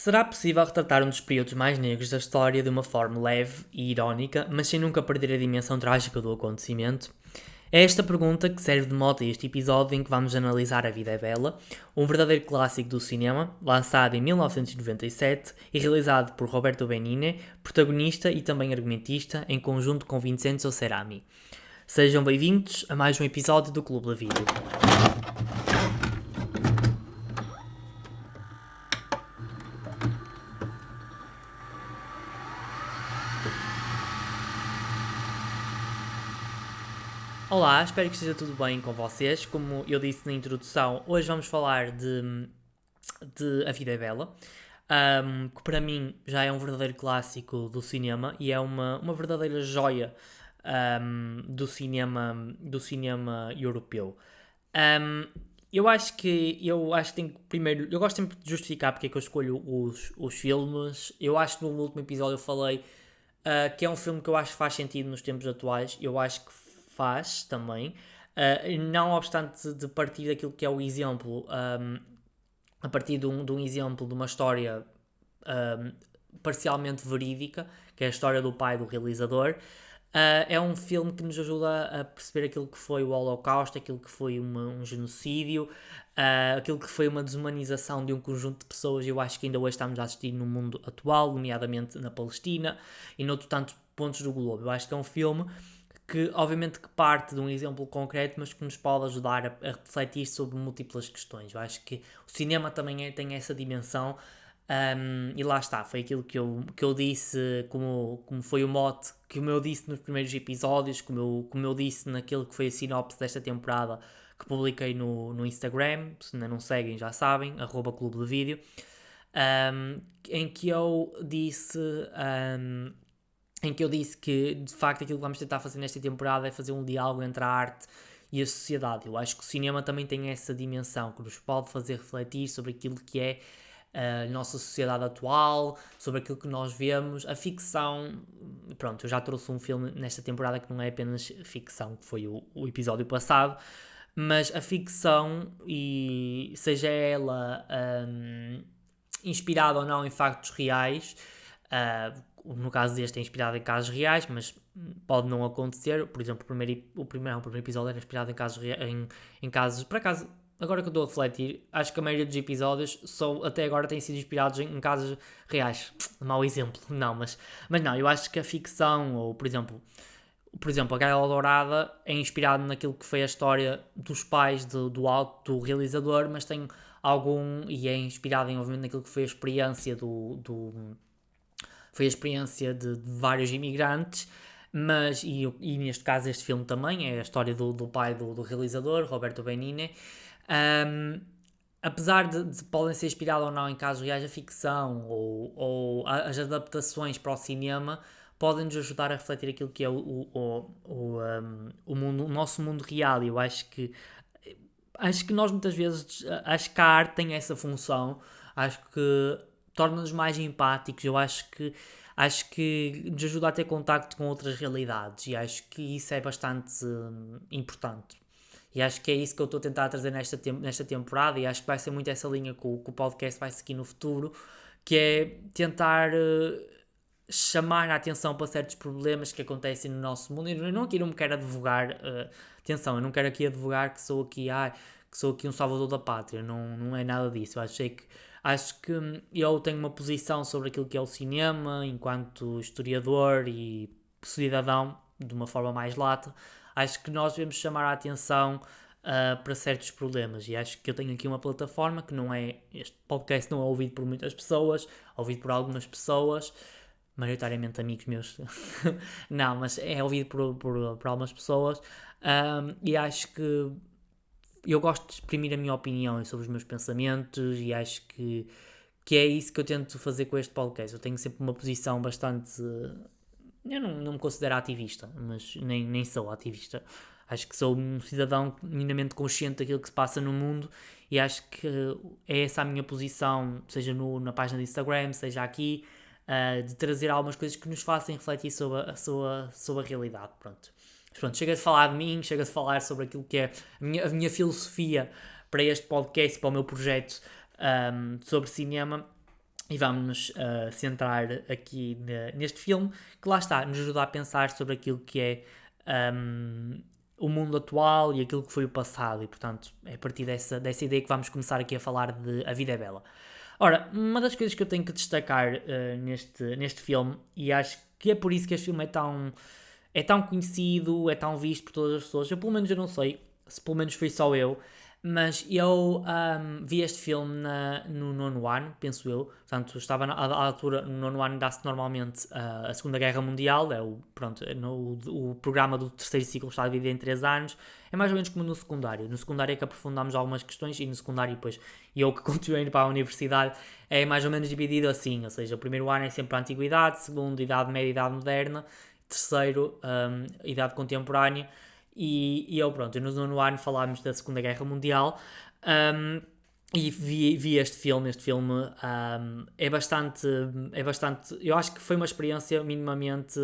Será possível retratar um dos períodos mais negros da história de uma forma leve e irónica, mas sem nunca perder a dimensão trágica do acontecimento? É esta pergunta que serve de mote a este episódio em que vamos analisar A Vida é Bela, um verdadeiro clássico do cinema, lançado em 1997 e realizado por Roberto Benigni, protagonista e também argumentista, em conjunto com Vincenzo Cerami. Sejam bem-vindos a mais um episódio do Clube da Vídeo. Olá, espero que esteja tudo bem com vocês. Como eu disse na introdução, hoje vamos falar de A Vida é Bela, que para mim já é um verdadeiro clássico do cinema e é uma verdadeira joia do cinema europeu. Um, eu acho que tenho que primeiro. Eu gosto sempre de justificar porque é que eu escolho os filmes. Eu acho que no último episódio eu falei que é um filme que eu acho que faz sentido nos tempos atuais. Eu acho que faz também. Não obstante de partir daquilo que é o exemplo, a partir de um exemplo de uma história um, parcialmente verídica, que é a história do pai do realizador. É um filme que nos ajuda a perceber aquilo que foi o Holocausto, aquilo que foi um genocídio, aquilo que foi uma desumanização de um conjunto de pessoas. Eu acho que ainda hoje estamos a assistir no mundo atual, nomeadamente na Palestina e noutros tantos pontos do globo. Eu acho que é um filme que obviamente que parte de um exemplo concreto, mas que nos pode ajudar a refletir sobre múltiplas questões. Eu acho que o cinema também tem essa dimensão. E lá está, foi aquilo que eu disse, como foi o mote, que eu disse nos primeiros episódios, como eu disse naquilo que foi a sinopse desta temporada que publiquei no Instagram. Se ainda não seguem, já sabem, @clube de vídeo, em que eu disse. Em que eu disse que, de facto, aquilo que vamos tentar fazer nesta temporada é fazer um diálogo entre a arte e a sociedade. Eu acho que o cinema também tem essa dimensão, que nos pode fazer refletir sobre aquilo que é a nossa sociedade atual, sobre aquilo que nós vemos. A ficção, pronto, eu já trouxe um filme nesta temporada que não é apenas ficção, que foi o episódio passado, mas a ficção, e seja ela inspirada ou não em factos reais, no caso deste é inspirado em casos reais, mas pode não acontecer. Por exemplo, o primeiro episódio era inspirado em casos em casos, por acaso, agora que eu estou a refletir, acho que a maioria dos episódios até agora têm sido inspirados em casos reais. Mau exemplo, não, mas não, eu acho que a ficção, ou por exemplo, a Gaiola Dourada é inspirado naquilo que foi a história dos pais do realizador, mas tem e é inspirado obviamente naquilo que foi a experiência foi a experiência de vários imigrantes, e neste caso este filme também é a história do pai do realizador, Roberto Benigni. Apesar de podem ser inspirados ou não em casos reais, a ficção ou as adaptações para o cinema podem nos ajudar a refletir aquilo que é o nosso mundo real. E eu acho que nós muitas vezes, acho que a arte tem essa função, acho que torna-nos mais empáticos. Eu acho que nos ajuda a ter contacto com outras realidades, e acho que isso é bastante importante. E acho que é isso que eu estou a tentar trazer nesta temporada, e acho que vai ser muito essa linha que o podcast vai seguir no futuro, que é tentar chamar a atenção para certos problemas que acontecem no nosso mundo. Eu não me quero advogar, atenção, eu não quero aqui advogar que sou aqui um salvador da pátria, não é nada disso. Acho que eu tenho uma posição sobre aquilo que é o cinema, enquanto historiador e cidadão, de uma forma mais lata. Acho que nós devemos chamar a atenção para certos problemas, e acho que eu tenho aqui uma plataforma que não é. Este podcast não é ouvido por muitas pessoas, é ouvido por algumas pessoas, maioritariamente amigos meus. Não, mas é ouvido por algumas pessoas, e acho que eu gosto de exprimir a minha opinião sobre os meus pensamentos, e acho que é isso que eu tento fazer com este podcast. Eu tenho sempre uma posição bastante. Eu não me considero ativista, mas nem sou ativista. Acho que sou um cidadão minimamente consciente daquilo que se passa no mundo, e acho que é essa a minha posição, seja na página do Instagram, seja aqui, de trazer algumas coisas que nos façam refletir sobre a realidade. Pronto, chega de falar de mim, chega de falar sobre aquilo que é a minha filosofia para este podcast, para o meu projeto sobre cinema. e vamos-nos centrar aqui neste filme, que lá está, nos ajuda a pensar sobre aquilo que é o mundo atual e aquilo que foi o passado, e portanto é a partir dessa ideia que vamos começar aqui a falar de A Vida é Bela. Ora, uma das coisas que eu tenho que destacar neste filme, e acho que é por isso que este filme é tão conhecido, é tão visto por todas as pessoas, eu pelo menos eu não sei, se pelo menos fui só eu, mas eu vi este filme no nono ano, penso eu. Portanto, estava à altura, no nono ano dá-se normalmente a Segunda Guerra Mundial, o programa do terceiro ciclo está dividido em 3 anos, é mais ou menos como no secundário. No secundário é que aprofundamos algumas questões e no secundário depois, eu que continuei para a universidade, é mais ou menos dividido assim, ou seja, o primeiro ano é sempre a Antiguidade, segundo, Idade Média e Idade Moderna, terceiro, Idade Contemporânea, e eu no nono ano falámos da Segunda Guerra Mundial, e vi este filme. É bastante, eu acho que foi uma experiência minimamente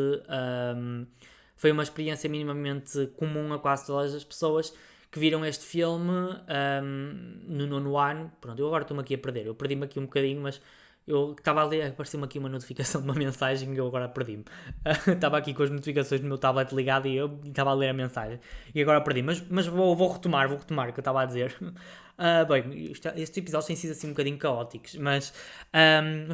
comum a quase todas as pessoas que viram este filme no nono ano. Pronto, eu agora estou-me aqui a perder, eu perdi-me aqui um bocadinho, mas eu estava a ler, apareceu-me aqui uma notificação de uma mensagem e eu agora perdi-me. Estava aqui com as notificações do meu tablet ligado e eu estava a ler a mensagem. E agora perdi-me. Mas vou retomar o que eu estava a dizer. Bem, estes episódios têm sido assim um bocadinho caóticos, mas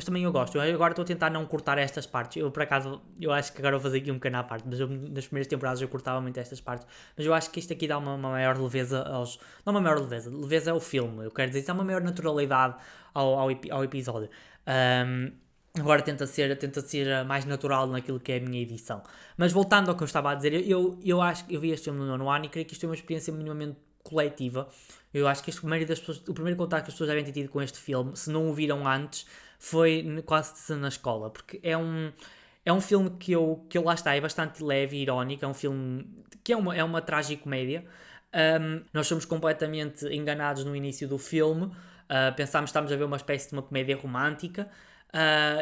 também eu gosto. Eu agora estou a tentar não cortar estas partes. Eu, por acaso, eu acho que agora vou fazer aqui um bocadinho à parte, mas nas primeiras temporadas eu cortava muito estas partes. Mas eu acho que isto aqui dá uma maior leveza aos... Não uma maior leveza, leveza é o filme. Eu quero dizer, dá uma maior naturalidade ao episódio. Agora tenta ser mais natural naquilo que é a minha edição. Mas voltando ao que eu estava a dizer, eu acho que eu vi este filme no nono ano e creio que isto é uma experiência minimamente coletiva. Eu acho que o primeiro contato que as pessoas devem ter tido com este filme, se não o viram antes, foi quase na escola, porque é um filme que lá está, é bastante leve e irónico, é um filme que é uma tragicomédia. Nós somos completamente enganados no início do filme. Pensámos que estamos a ver uma espécie de uma comédia romântica,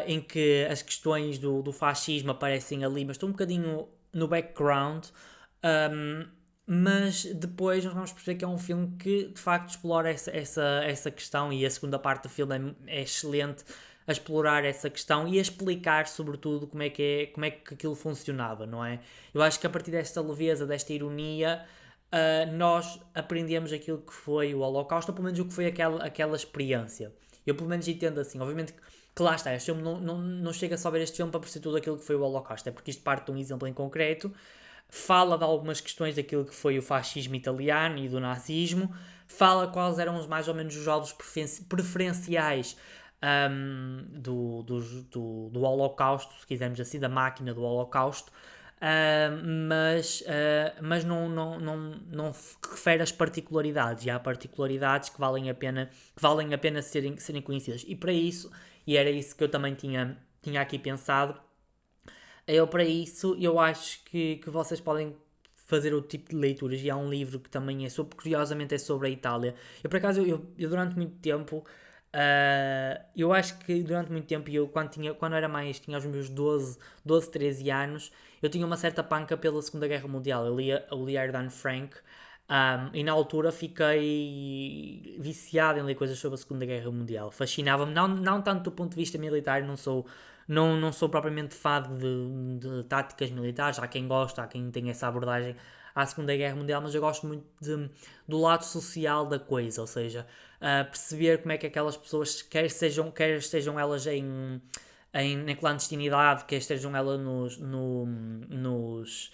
em que as questões do fascismo aparecem ali, mas estão um bocadinho no background. Mas depois nós vamos perceber que é um filme que de facto explora essa questão, e a segunda parte do filme é excelente a explorar essa questão e a explicar sobretudo como é que aquilo funcionava, não é? Eu acho que a partir desta leveza, desta ironia, nós aprendemos aquilo que foi o Holocausto, ou pelo menos o que foi aquela experiência. Eu pelo menos entendo assim. Obviamente que lá está, este filme não chega só a ver este filme para perceber tudo aquilo que foi o Holocausto, é porque isto parte de um exemplo em concreto, fala de algumas questões daquilo que foi o fascismo italiano e do nazismo, fala quais eram mais ou menos os alvos preferenciais do Holocausto, se quisermos assim, da máquina do Holocausto, mas não refere às particularidades, e há particularidades que valem a pena serem conhecidas, e para isso, e era isso que eu também tinha aqui pensado, eu acho que vocês podem fazer outro tipo de leituras, e há um livro que também curiosamente é sobre a Itália. Eu por acaso, eu durante muito tempo, eu acho que durante muito tempo, quando era mais, tinha os meus 12, 13 anos, eu tinha uma certa panca pela Segunda Guerra Mundial. Eu lia o Lia Dan Frank, e na altura fiquei viciado em ler coisas sobre a Segunda Guerra Mundial. Fascinava-me, não tanto do ponto de vista militar, não sou propriamente fã de táticas militares. Há quem gosta, há quem tem essa abordagem à Segunda Guerra Mundial, mas eu gosto muito do lado social da coisa, ou seja, perceber como é que aquelas pessoas, quer estejam elas em clandestinidade, quer estejam elas nos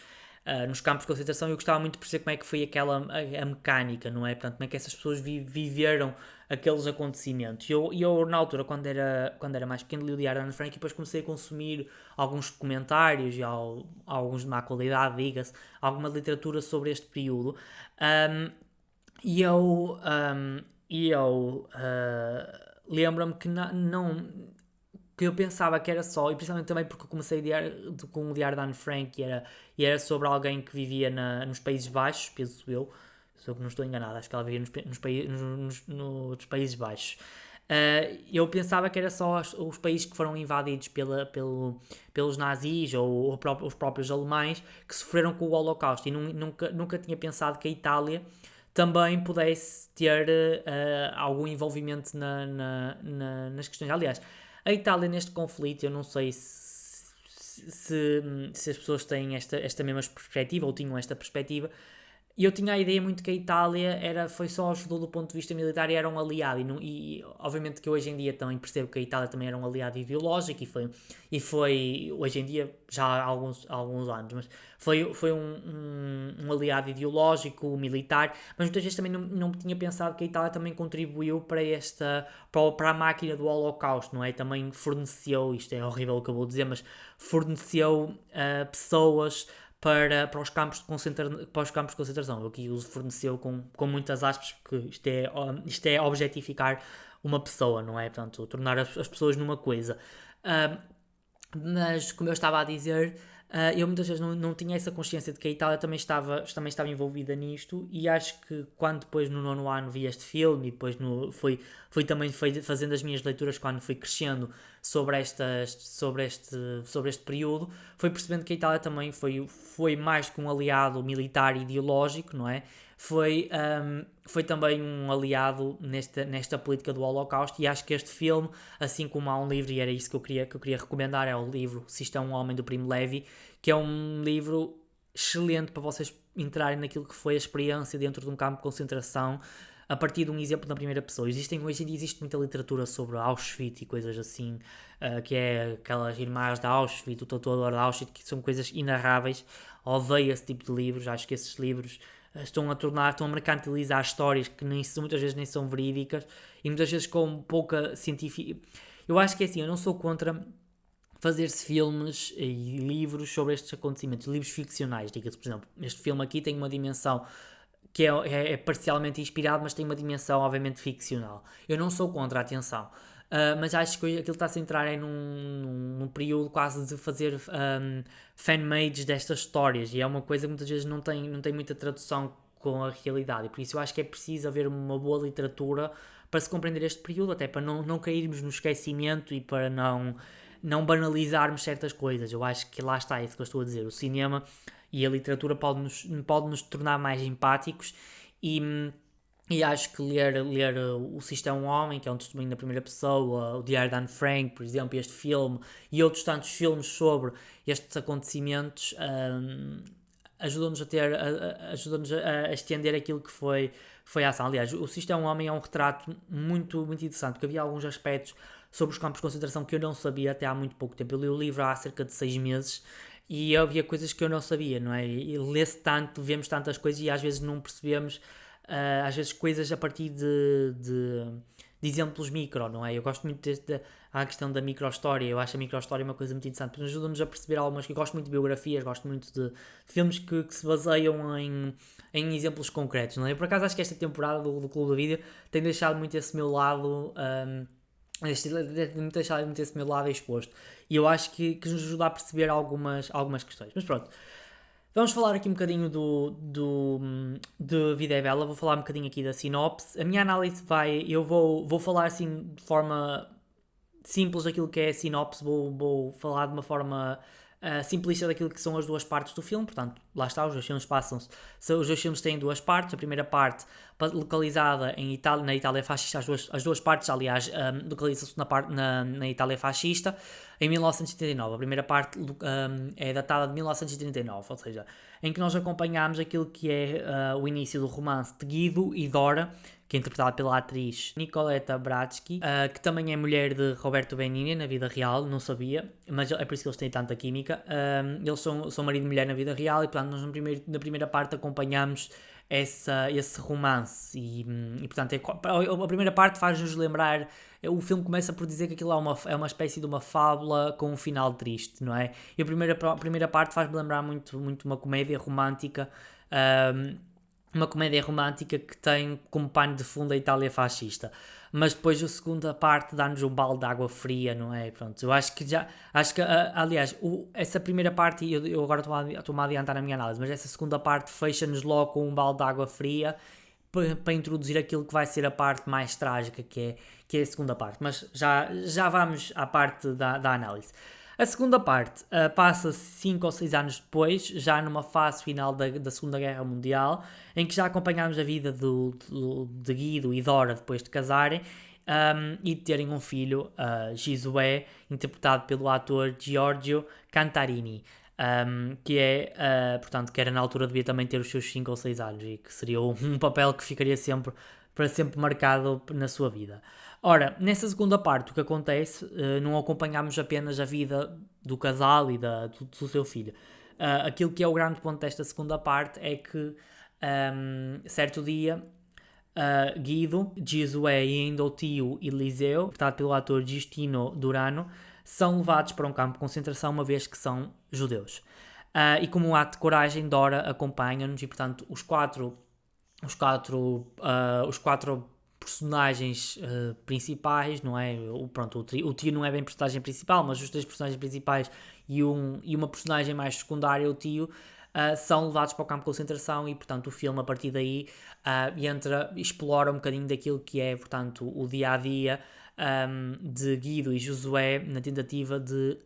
campos de concentração. Eu gostava muito de perceber como é que foi a mecânica, não é? Portanto, como é que essas pessoas viveram aqueles acontecimentos. Eu na altura, quando era mais pequeno, li o Diário de Ana Frank, e depois comecei a consumir alguns comentários e alguns de má qualidade, diga-se, alguma literatura sobre este período. E eu lembro-me que que eu pensava que era só, e principalmente também porque eu comecei com o Diário de Anne Frank, e era sobre alguém que vivia nos Países Baixos, penso eu, se eu não estou enganado, acho que ela vivia nos Países Baixos. Eu pensava que era só os países que foram invadidos pelos nazis, ou os próprios alemães, que sofreram com o Holocausto, e nunca tinha pensado que a Itália também pudesse ter algum envolvimento nas questões. Aliás, A Itália neste conflito, eu não sei se as pessoas têm esta mesma perspectiva ou tinham esta perspectiva. E eu tinha a ideia muito que a Itália foi só ajudou do ponto de vista militar e era um aliado. E obviamente que hoje em dia também percebo que a Itália também era um aliado ideológico e foi hoje em dia, já há alguns anos, mas foi um aliado ideológico, militar, mas muitas vezes também não tinha pensado que a Itália também contribuiu para a máquina do Holocausto, não é? Também forneceu, isto é horrível o que eu vou dizer, mas forneceu pessoas para os campos de concentração. Eu aqui uso forneceu com muitas aspas, porque isto é objetificar uma pessoa, não é? Portanto, tornar as pessoas numa coisa. Uh, mas, como eu estava a dizer, eu muitas vezes não tinha essa consciência de que a Itália também estava envolvida nisto, e acho que quando depois no nono ano vi este filme e depois fui também fazendo as minhas leituras quando fui crescendo sobre este período, foi percebendo que a Itália também foi mais que um aliado militar e ideológico, não é? Foi também um aliado nesta política do Holocausto, e acho que este filme, assim como há um livro, e era isso que eu queria recomendar, é o livro Se Isto é um Homem, do Primo Levi, que é um livro excelente para vocês entrarem naquilo que foi a experiência dentro de um campo de concentração, a partir de um exemplo na primeira pessoa. Hoje em dia existe muita literatura sobre Auschwitz e coisas assim, que é aquelas irmãs de Auschwitz, o tatuador de Auschwitz, que são coisas inarráveis. Odeio esse tipo de livros, acho que esses livros estão a mercantilizar histórias que muitas vezes nem são verídicas, e muitas vezes com pouca científica. Eu acho que é assim, eu não sou contra fazer-se filmes e livros sobre estes acontecimentos, livros ficcionais, diga-se. Por exemplo, este filme aqui tem uma dimensão que é parcialmente inspirado, mas tem uma dimensão obviamente ficcional. Eu não sou contra a atenção, mas acho que aquilo está-se a entrar num período quase de fazer fan-mades destas histórias, e é uma coisa que muitas vezes não tem muita tradução com a realidade, e por isso eu acho que é preciso haver uma boa literatura para se compreender este período, até para não cairmos no esquecimento e para não banalizarmos certas coisas. Eu acho que lá está, é isso que eu estou a dizer. O cinema e a literatura pode nos tornar mais empáticos, e acho que ler O Se Isto é um Homem, que é um testemunho da primeira pessoa, o Diário de Anne Frank, por exemplo, este filme e outros tantos filmes sobre estes acontecimentos, ajudam-nos a estender aquilo que foi a ação. Aliás, O Se Isto é um Homem é um retrato muito, muito interessante, porque havia alguns aspectos sobre os campos de concentração que eu não sabia até há muito pouco tempo. Eu li o livro há cerca de 6 meses e havia coisas que eu não sabia, não é? E lê-se tanto, vemos tantas coisas e às vezes não percebemos, às vezes coisas a partir de exemplos micro, não é? Eu gosto muito a questão da micro-história. Eu acho a micro-história uma coisa muito interessante, porque ajuda-nos a perceber algumas que eu gosto muito de biografias, gosto muito de filmes que se baseiam em exemplos concretos, não é? Eu, por acaso, acho que esta temporada do Clube da Vídeo tem deixado muito esse meu lado, deixado muito esse meu lado exposto, e eu acho que nos ajuda a perceber algumas questões. Mas pronto, vamos falar aqui um bocadinho de Vida é Bela. Vou falar um bocadinho aqui da sinopse. A minha análise eu vou falar assim de forma simples daquilo que é a sinopse, vou falar de uma forma simplista daquilo que são as duas partes do filme. Portanto, lá está, os dois filmes passam-se. Os dois filmes têm duas partes. A primeira parte localizada na Itália fascista, as duas partes, aliás, localizam-se na Itália fascista, em 1939. A primeira parte é datada de 1939, ou seja, em que nós acompanhamos aquilo que é o início do romance de Guido e Dora, que é interpretada pela atriz Nicoletta Bratsky, que também é mulher de Roberto Benigni na vida real, não sabia, mas é por isso que eles têm tanta química. Eles são marido e mulher na vida real, e portanto nós na primeira parte acompanhamos esse romance, e portanto a primeira parte faz-nos lembrar. O filme começa por dizer que aquilo é uma espécie de uma fábula com um final triste, não é? E a primeira parte faz-me lembrar muito, muito uma comédia romântica, que tem como pano de fundo a Itália fascista. Mas depois a segunda parte dá-nos um balde de água fria, não é? Pronto, eu acho que aliás, essa primeira parte, eu agora estou-me a adiantar na minha análise, mas essa segunda parte fecha-nos logo com um balde de água fria para introduzir aquilo que vai ser a parte mais trágica, que é a segunda parte. Mas já vamos à parte da análise. A segunda parte passa-se 5 ou 6 anos depois, já numa fase final da Segunda Guerra Mundial, em que já acompanhámos a vida de Guido e Dora depois de casarem, e de terem um filho, Gisué, interpretado pelo ator Giorgio Cantarini, que é, portanto, que era na altura devia também ter os seus 5 ou 6 anos e que seria um papel que ficaria para sempre marcado na sua vida. Ora, nessa segunda parte o que acontece, não acompanhamos apenas a vida do casal e do seu filho. Aquilo que é o grande ponto desta segunda parte é que certo dia Guido, Giosué e ainda o tio Eliseu, interpretado pelo ator Giustino Durano, são levados para um campo de concentração uma vez que são judeus. E como um ato de coragem, Dora acompanha-nos e, portanto, os quatro personagens principais, não é? O tio não é bem personagem principal, mas os três personagens principais e uma personagem mais secundária, o tio, são levados para o campo de concentração e, portanto, o filme a partir daí explora um bocadinho daquilo que é, portanto, o dia-a-dia de Guido e Josué na tentativa de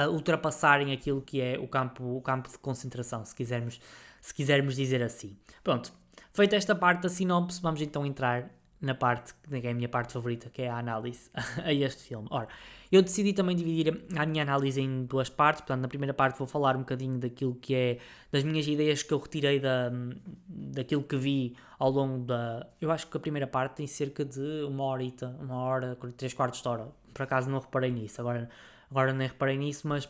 ultrapassarem aquilo que é o campo de concentração, se quisermos dizer assim. Pronto, feita esta parte da sinopse, vamos então entrar na parte que é a minha parte favorita, que é a análise a este filme. Ora, eu decidi também dividir a minha análise em duas partes. Portanto, na primeira parte vou falar um bocadinho daquilo que é das minhas ideias que eu retirei daquilo que vi ao longo da... Eu acho que a primeira parte tem cerca de uma hora, 3/4 de hora. Por acaso não reparei nisso, agora nem reparei nisso, mas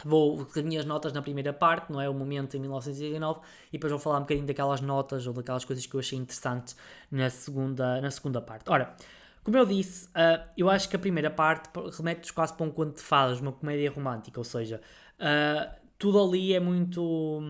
vou ter minhas notas na primeira parte, não é? O momento em 1989, e depois vou falar um bocadinho daquelas notas ou daquelas coisas que eu achei interessantes na segunda parte. Ora, como eu disse, eu acho que a primeira parte remete-nos quase para um conto de fadas, uma comédia romântica, ou seja, tudo ali é muito...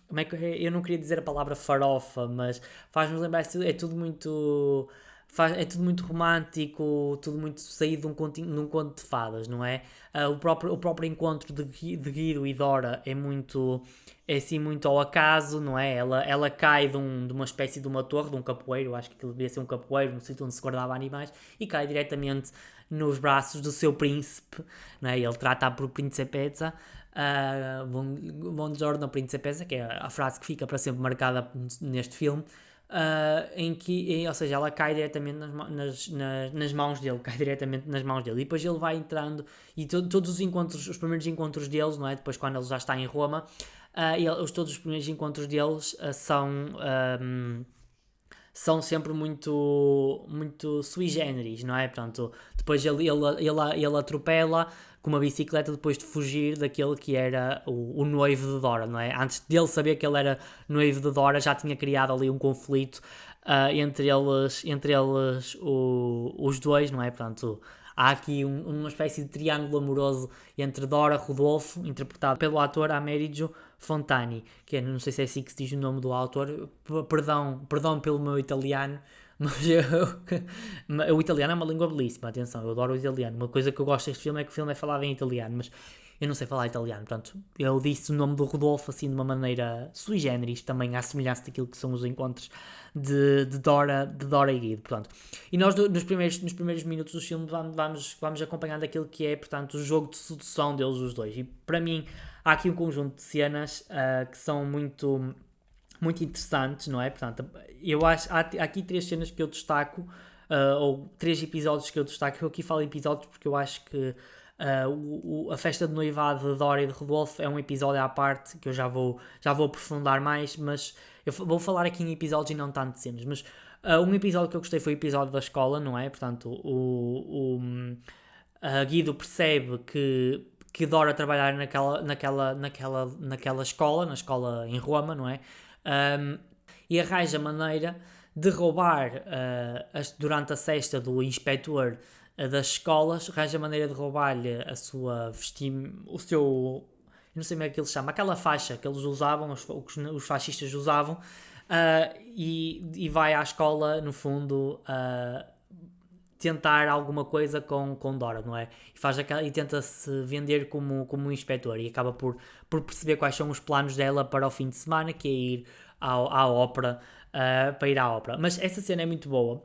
Como é que, eu não queria dizer a palavra farofa, mas faz-nos lembrar, é tudo muito... É tudo muito romântico, tudo muito saído num conto de fadas, não é? O próprio encontro de Guido e Dora é assim muito ao acaso, não é? Ela cai de uma espécie de uma torre, de um capoeiro, acho que aquilo devia ser um capoeiro, no sítio onde se guardava animais, e cai diretamente nos braços do seu príncipe, não é? Ele trata-a por Principessa, Buongiorno Principessa, que é a frase que fica para sempre marcada neste filme. Ou seja, ela cai diretamente nas mãos dele, e depois ele vai entrando e todos os primeiros encontros deles, não é? Depois quando ele já está em Roma, todos os primeiros encontros deles são sempre muito sui generis, não é? Portanto, depois ele atropela com uma bicicleta depois de fugir daquele que era o noivo de Dora, não é? Antes dele saber que ele era noivo de Dora, já tinha criado ali um conflito entre eles os dois, não é? Portanto, há aqui uma espécie de triângulo amoroso entre Dora Rodolfo, interpretado pelo ator Amerigo Fontani, que não sei se é assim que se diz o nome do autor, perdão pelo meu italiano, mas o italiano é uma língua belíssima, atenção, eu adoro o italiano. Uma coisa que eu gosto deste filme é que o filme é falado em italiano, mas eu não sei falar italiano, portanto, eu disse o nome do Rodolfo assim de uma maneira sui generis, também à semelhança daquilo que são os encontros de Dora e Guido, portanto. E nós nos primeiros minutos do filme vamos acompanhando aquilo que é, portanto, o jogo de sedução deles os dois, e para mim há aqui um conjunto de cenas que são muito interessantes, não é? Portanto, eu acho há aqui 3 cenas que eu destaco, ou 3 episódios que eu destaco. Eu aqui falo episódios porque eu acho que a festa de noivado de Dora e de Rodolfo é um episódio à parte que eu já vou aprofundar mais, mas eu vou falar aqui em episódios e não tanto de cenas. Mas um episódio que eu gostei foi o episódio da escola, não é? Portanto, Guido percebe que Dora trabalhar naquela escola, na escola em Roma, não é? E arranja maneira de roubar, durante a cesta do inspetor das escolas, arranja maneira de roubar-lhe o seu, eu não sei como é que ele chama, aquela faixa que eles usavam, os fascistas usavam, e vai à escola, no fundo, tentar alguma coisa com Dora, não é? E tenta-se vender como um inspetor e acaba por perceber quais são os planos dela para o fim de semana, que é ir à ópera, para ir à ópera. Mas essa cena é muito boa,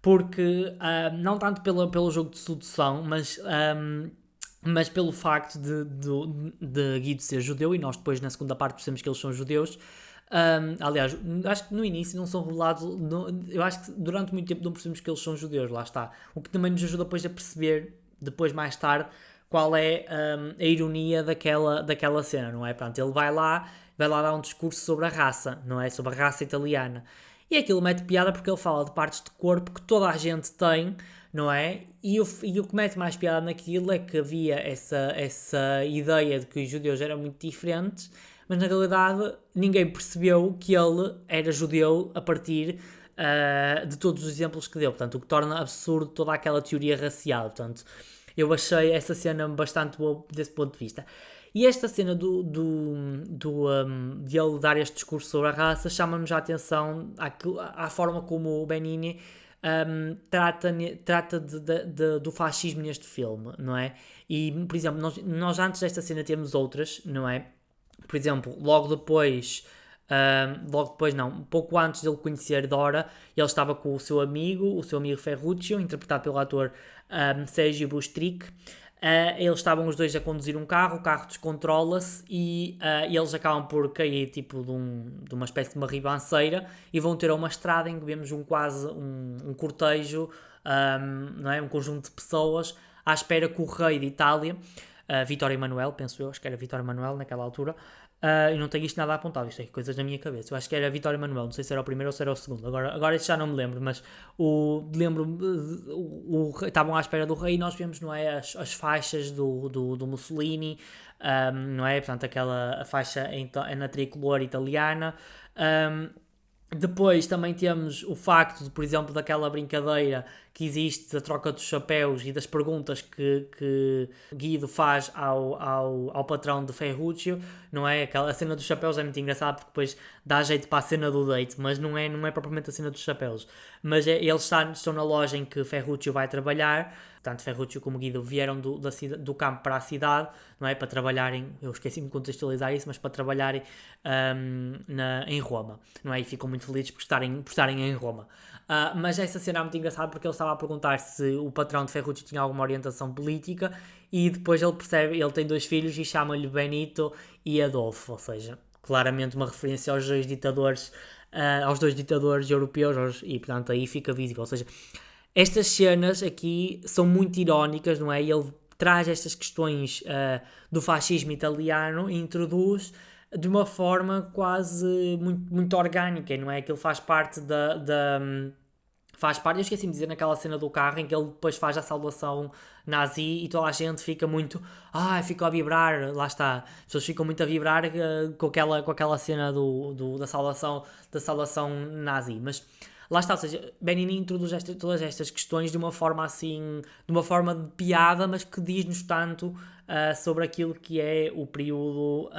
porque não tanto pelo jogo de sedução, mas pelo facto de Guido ser judeu, e nós depois na segunda parte percebemos que eles são judeus, Aliás, acho que no início não são revelados, eu acho que durante muito tempo não percebemos que eles são judeus, lá está. O que também nos ajuda depois a perceber, depois mais tarde, qual é a ironia daquela cena, não é? Portanto, ele vai lá dar um discurso sobre a raça, não é? Sobre a raça italiana. E aquilo mete piada porque ele fala de partes de corpo que toda a gente tem, não é? E o que mete mais piada naquilo é que havia essa ideia de que os judeus eram muito diferentes, mas na realidade ninguém percebeu que ele era judeu a partir de todos os exemplos que deu, portanto, o que torna absurdo toda aquela teoria racial. Portanto, eu achei essa cena bastante boa desse ponto de vista. E esta cena de ele dar este discurso sobre a raça chama-nos a atenção à forma como o Benigni trata do fascismo neste filme, não é? E, por exemplo, nós antes desta cena temos outras, não é? Por exemplo, logo depois não, um pouco antes dele conhecer Dora, ele estava com o seu amigo Ferruccio, interpretado pelo ator Sergio Bustric. Eles estavam os dois a conduzir um carro, o carro descontrola-se e eles acabam por cair tipo de uma espécie de uma ribanceira e vão ter uma estrada em que vemos quase um cortejo, não é? Um conjunto de pessoas à espera que o rei de Itália, Vítor Emanuel, penso eu, acho que era Vítor Emanuel naquela altura. Eu não tenho isto nada apontado, isto é coisas na minha cabeça. Eu acho que era Vítor Emanuel, não sei se era o primeiro ou se era o segundo. Agora isso já não me lembro, mas estavam à espera do rei e nós vemos, não é, as faixas do Mussolini, não é? Portanto, a faixa na tricolor italiana. Depois também temos o facto de, por exemplo, daquela brincadeira que existe da troca dos chapéus e das perguntas que Guido faz ao patrão de Ferruccio, não é? A cena dos chapéus é muito engraçada porque depois dá jeito para a cena do date, mas não é propriamente a cena dos chapéus. Mas eles estão na loja em que Ferruccio vai trabalhar, tanto Ferruccio como Guido vieram do campo para a cidade, não é? Para trabalharem, eu esqueci-me de contextualizar isso, mas para trabalharem em Roma, não é? E ficam muito felizes por estarem em Roma. Mas essa cena é muito engraçada porque ele estava a perguntar se o patrão de Ferruccio tinha alguma orientação política e depois ele percebe, ele tem 2 filhos e chama-lhe Benito e Adolfo, ou seja, claramente uma referência aos 2 ditadores, europeus, e portanto aí fica visível, ou seja, estas cenas aqui são muito irónicas, não é? E ele traz estas questões do fascismo italiano e introduz de uma forma quase muito, muito orgânica, não é? Que ele faz parte eu esqueci de dizer naquela cena do carro em que ele depois faz a saudação nazi e toda a gente fica muito fica a vibrar, lá está, as pessoas ficam muito a vibrar com aquela cena da saudação nazi, mas lá está, ou seja, Benigni introduz todas estas questões de uma forma assim, de uma forma de piada, mas que diz-nos tanto sobre aquilo que é o período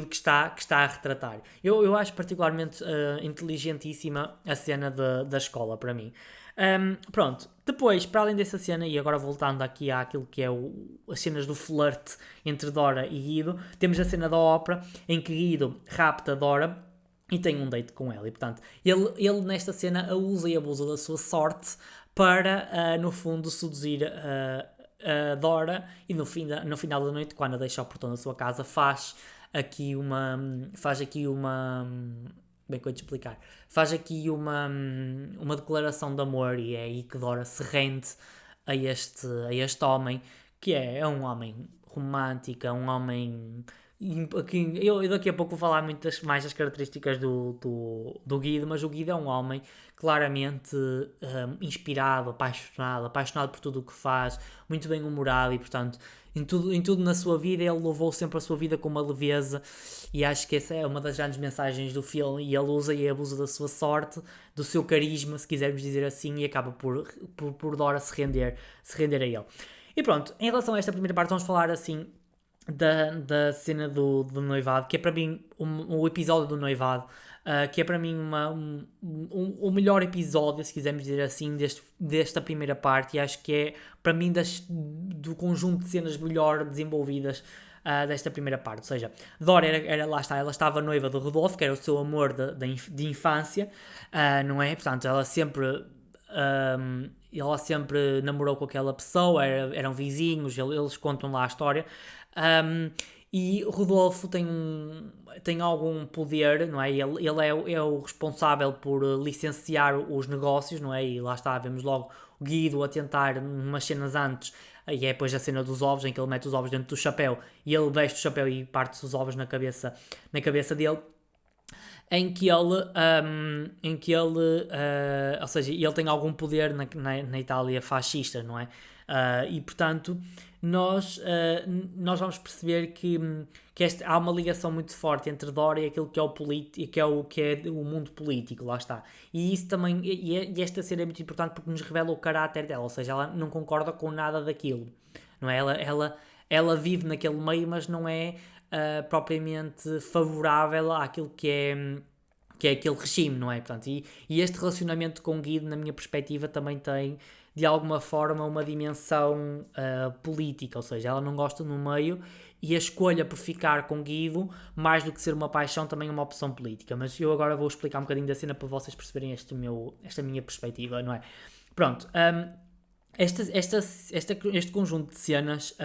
que está a retratar. Eu acho particularmente inteligentíssima a cena da escola, para mim. Pronto, depois, para além dessa cena, e agora voltando aqui àquilo que é as cenas do flerte entre Dora e Guido, temos a cena da ópera, em que Guido rapta Dora e tem um date com ela, e portanto ele nesta cena a usa e abusa da sua sorte para, no fundo, seduzir a Dora, e no final da noite, quando a deixa ao portão da sua casa, faz aqui uma bem que eu te explicar, faz aqui uma declaração de amor, e é aí que Dora se rende a este homem, que é um homem romântico, um homem. Eu daqui a pouco vou falar mais das características do Guido, mas o Guido é um homem claramente inspirado, apaixonado por tudo o que faz, muito bem humorado, e portanto em tudo na sua vida ele levou sempre a sua vida com uma leveza, e acho que essa é uma das grandes mensagens do filme, e ele usa e abusa da sua sorte, do seu carisma, se quisermos dizer assim, e acaba por Dora se render a ele. E pronto, em relação a esta primeira parte vamos falar assim da cena do noivado, que é para mim o episódio do noivado, que é para mim o melhor episódio, se quisermos dizer assim, desta primeira parte, e acho que é para mim do conjunto de cenas melhor desenvolvidas desta primeira parte. Ou seja, Dora lá está, ela estava noiva de Rodolfo, que era o seu amor de infância, não é? Portanto, ela sempre namorou com aquela pessoa, eram vizinhos, eles contam lá a história. e Rodolfo tem algum poder, não é? Ele é o responsável por licenciar os negócios, não é? E lá está, vemos logo o Guido a tentar umas cenas antes, e é depois a cena dos ovos, em que ele mete os ovos dentro do chapéu e ele veste o chapéu e parte os ovos na cabeça dele. Ou seja, ele tem algum poder na Itália fascista, não é? E portanto, nós vamos perceber que há uma ligação muito forte entre Dora e aquilo que é o mundo político, lá está. E isso também, e esta cena é muito importante porque nos revela o caráter dela, ou seja, ela não concorda com nada daquilo, não é? Ela vive naquele meio, mas não é propriamente favorável àquilo que é aquele regime, não é? Portanto, e este relacionamento com Guido, na minha perspectiva, também tem, de alguma forma, uma dimensão política, ou seja, ela não gosta no meio e a escolha por ficar com Guido, mais do que ser uma paixão, também é uma opção política. Mas eu agora vou explicar um bocadinho da cena para vocês perceberem esta minha perspectiva, não é? Pronto, este conjunto de cenas,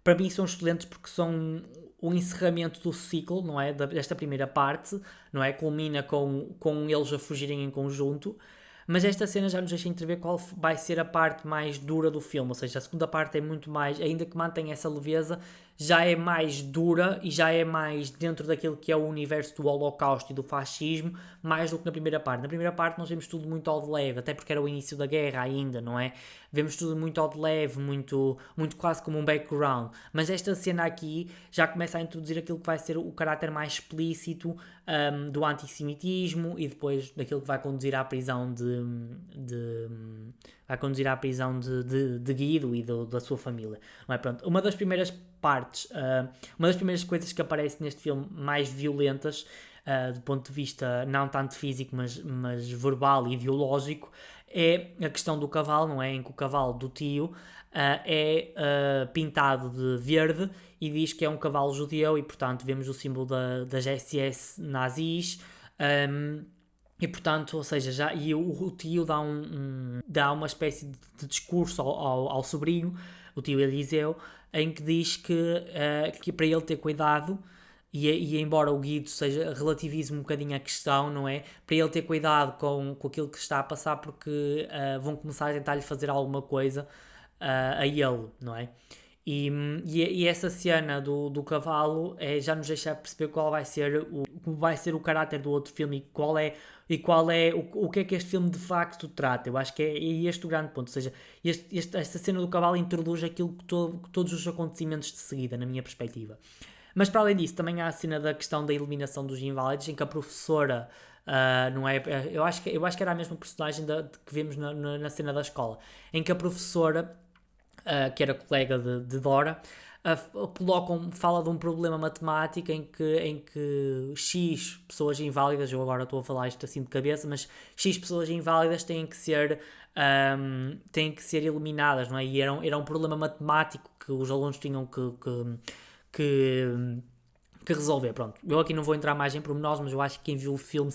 para mim, são excelentes porque são o encerramento do ciclo, não é? Desta primeira parte, não é? Culmina com eles a fugirem em conjunto, mas esta cena já nos deixa entrever qual vai ser a parte mais dura do filme, ou seja, a segunda parte é muito mais, ainda que mantenha essa leveza, já é mais dura e já é mais dentro daquilo que é o universo do Holocausto e do fascismo, mais do que na primeira parte. Na primeira parte nós vemos tudo muito ao de leve, até porque era o início da guerra ainda, não é? Vemos tudo muito ao de leve, muito quase como um background. Mas esta cena aqui já começa a introduzir aquilo que vai ser o caráter mais explícito do antissemitismo e depois daquilo que vai conduzir à prisão de Guido e da sua família. Não é? Pronto, uma das primeiras coisas que aparece neste filme mais violentas, do ponto de vista não tanto físico, mas verbal e ideológico, é a questão do cavalo, não é? Em que o cavalo do tio é pintado de verde e diz que é um cavalo judeu e, portanto, vemos o símbolo das SS nazis. E portanto, ou seja, o tio dá uma espécie de discurso ao sobrinho, o tio Eliseu, em que diz que para ele ter cuidado, e embora o Guido relativize um bocadinho a questão, não é? Para ele ter cuidado com aquilo que está a passar, porque vão começar a tentar lhe fazer alguma coisa a ele, não é? E essa cena do cavalo já nos deixa perceber qual vai ser o caráter do outro filme e o que é que este filme de facto trata. Eu acho que é este o grande ponto, ou seja, esta cena do cavalo introduz aquilo que todos os acontecimentos de seguida, na minha perspectiva. Mas para além disso, também há a cena da questão da eliminação dos inválidos, em que a professora, não é? Eu acho que era a mesma personagem que vemos na cena da escola, em que a professora, que era colega de Dora, fala de um problema matemático em que X pessoas inválidas, eu agora estou a falar isto assim de cabeça, mas X pessoas inválidas têm que ser eliminadas, não é? E era um problema matemático que os alunos tinham que resolver. Pronto, eu aqui não vou entrar mais em pormenores, mas eu acho que quem viu o filme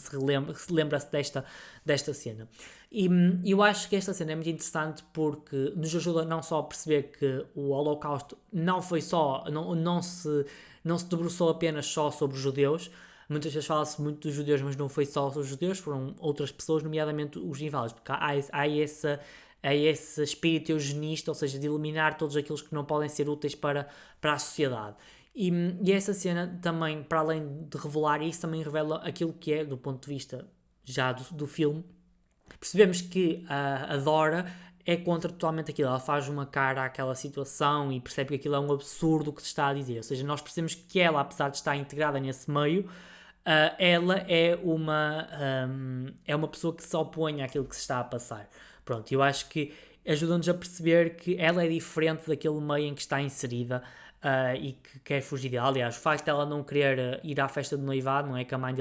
lembra-se desta cena. E eu acho que esta cena é muito interessante porque nos ajuda não só a perceber que o Holocausto não se debruçou apenas só sobre os judeus. Muitas vezes fala-se muito dos judeus, mas não foi só os judeus, foram outras pessoas, nomeadamente os inválidos, porque há esse espírito eugenista, ou seja, de eliminar todos aqueles que não podem ser úteis para a sociedade. E essa cena também, para além de revelar isso, também revela aquilo que é, do ponto de vista já do filme. Percebemos que a Dora é contra totalmente aquilo. Ela faz uma cara àquela situação e percebe que aquilo é um absurdo o que se está a dizer. Ou seja, nós percebemos que ela, apesar de estar integrada nesse meio, ela é uma pessoa que se opõe àquilo que se está a passar. Pronto, eu acho que ajuda-nos a perceber que ela é diferente daquele meio em que está inserida. E que quer fugir dela. Aliás, o facto dela não querer ir à festa de noivado, não é? Que a mãe